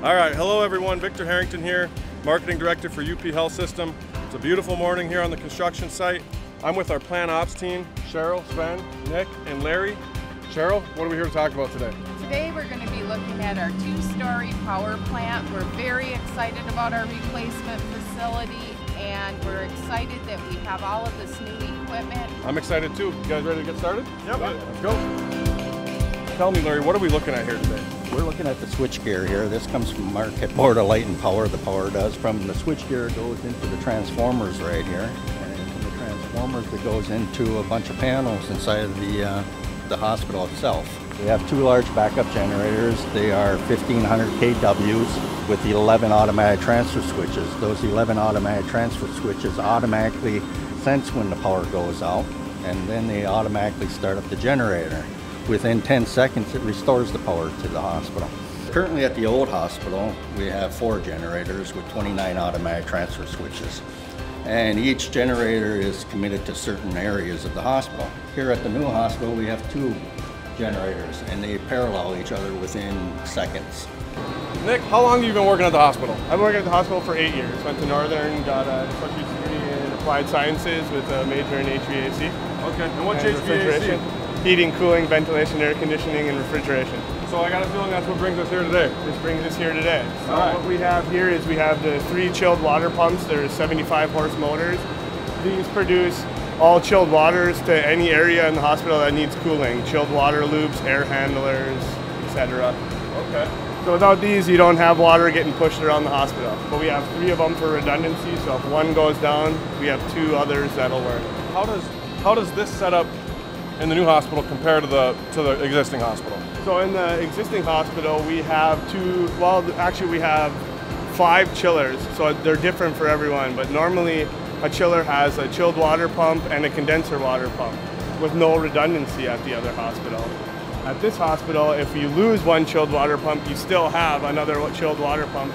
All right, hello everyone, Victor Harrington here, Marketing Director for UP Health System. It's a beautiful morning here on the construction site. I'm with our Plant Ops team, Cheryl, Sven, Nick, and Larry. Cheryl, what are we here to talk about today? Today we're going to be looking at our two-story power plant. We're very excited about our replacement facility, and we're excited that we have all of this new equipment. I'm excited too. You guys ready to get started? Yep. Let's go. Tell me, Larry, what are we looking at here today? We're looking at the switchgear here. This comes from Market Board of Light and Power. The power does. From the switchgear, it goes into the transformers right here. And from the transformers, it goes into a bunch of panels inside of the hospital itself. We have two large backup generators. They are 1500 kWs with 11 automatic transfer switches. Those 11 automatic transfer switches automatically sense when the power goes out, and then they automatically start up the generator. Within 10 seconds, it restores the power to the hospital. Currently at the old hospital, we have 4 generators with 29 automatic transfer switches. And each generator is committed to certain areas of the hospital. Here at the new hospital, we have 2 generators, and they parallel each other within seconds. Nick, how long have you been working at the hospital? I've been working at the hospital for 8 years. Went to Northern, got a associate's degree in applied sciences with a major in HVAC. Okay, and what's And HVAC? refrigeration. Heating, cooling, ventilation, air conditioning, and refrigeration. So I got a feeling that's what brings us here today. This brings us here today. So All right. what we have here is we have the 3 chilled water pumps. There's 75 horse motors. These produce all chilled waters to any area in the hospital that needs cooling. Chilled water loops, air handlers, etc. Okay. So without these, you don't have water getting pushed around the hospital. But we have 3 of them for redundancy, so if one goes down, we have 2 others that'll work. How does this setup in the new hospital compare to the existing hospital? So in the existing hospital, we have we have 5 chillers, so they're different for everyone, but normally a chiller has a chilled water pump and a condenser water pump with no redundancy at the other hospital. At this hospital, if you lose one chilled water pump, you still have another chilled water pump.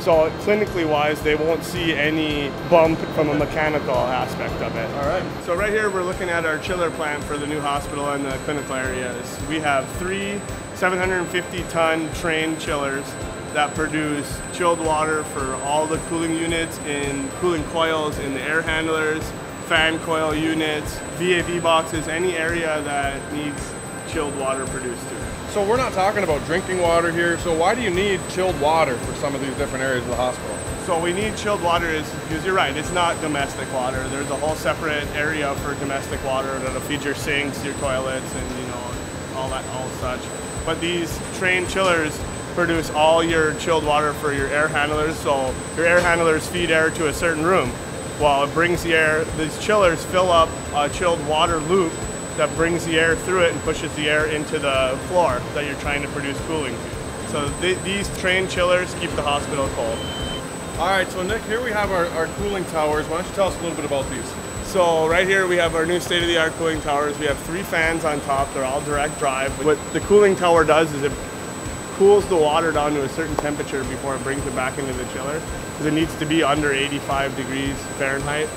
So clinically wise, they won't see any bump from a mechanical aspect of it. All right. So right here, we're looking at our chiller plant for the new hospital and the clinical areas. We have 3 750-ton trained chillers that produce chilled water for all the cooling units in cooling coils in the air handlers, fan coil units, VAV boxes, any area that needs chilled water produced to it. So we're not talking about drinking water here, so why do you need chilled water for some of these different areas of the hospital? So we need chilled water because you're right, it's not domestic water. There's a whole separate area for domestic water that'll feed your sinks, your toilets, and all such. But these trained chillers produce all your chilled water for your air handlers. So your air handlers feed air to a certain room. While it brings the air, these chillers fill up a chilled water loop that brings the air through it and pushes the air into the floor that you're trying to produce cooling to. So these trained chillers keep the hospital cold. All right, so Nick, here we have our cooling towers. Why don't you tell us a little bit about these? So right here we have our new state-of-the-art cooling towers. We have 3 fans on top. They're all direct drive. What the cooling tower does is it cools the water down to a certain temperature before it brings it back into the chiller, because it needs to be under 85 degrees Fahrenheit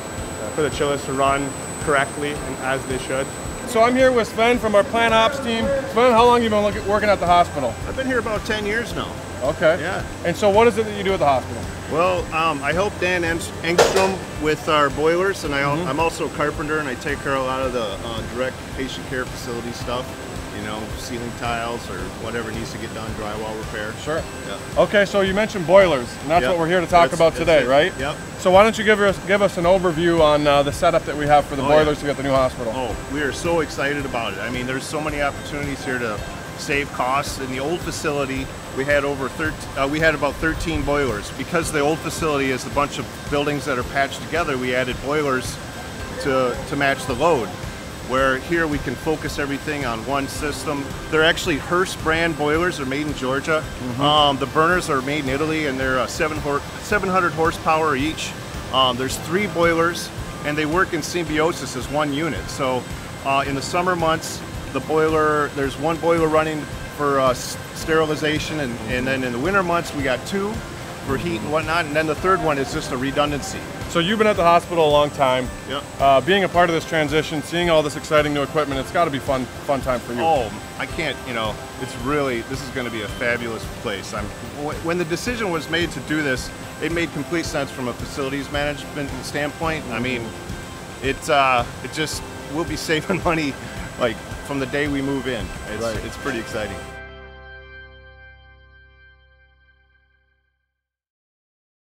for the chillers to run correctly and as they should. So I'm here with Sven from our Plant Ops team. Sven, how long have you been working at the hospital? I've been here about 10 years now. Okay. Yeah. And so what is it that you do at the hospital? Well, I help Dan Engstrom with our boilers, and I'm also a carpenter, and I take care of a lot of the direct patient care facility stuff. You know, ceiling tiles or whatever needs to get done, drywall repair. Sure. Yeah. Okay, so you mentioned boilers, and that's what we're here to talk about today, right? Yep. So why don't you give us an overview on the setup that we have for the boilers to get the new hospital? Oh, we are so excited about it. I mean, there's so many opportunities here to save costs. In the old facility, we had about 13 boilers. Because the old facility is a bunch of buildings that are patched together, we added boilers to match the load. Where here we can focus everything on one system. They're actually Hearst brand boilers. They're made in Georgia. The burners are made in Italy, and they're 700 horsepower each. There's 3 boilers, and they work in symbiosis as one unit. So in the summer months, there's 1 boiler running for sterilization, and then in the winter months we got 2 for heat and whatnot, and then the third one is just a redundancy. So you've been at the hospital a long time. Yep. Being a part of this transition, seeing all this exciting new equipment, it's got to be fun time for you. Oh, I can't, you know, it's really, this is going to be a fabulous place. When the decision was made to do this, it made complete sense from a facilities management standpoint. I mean, it just, we'll be saving money like from the day we move in. It's pretty exciting.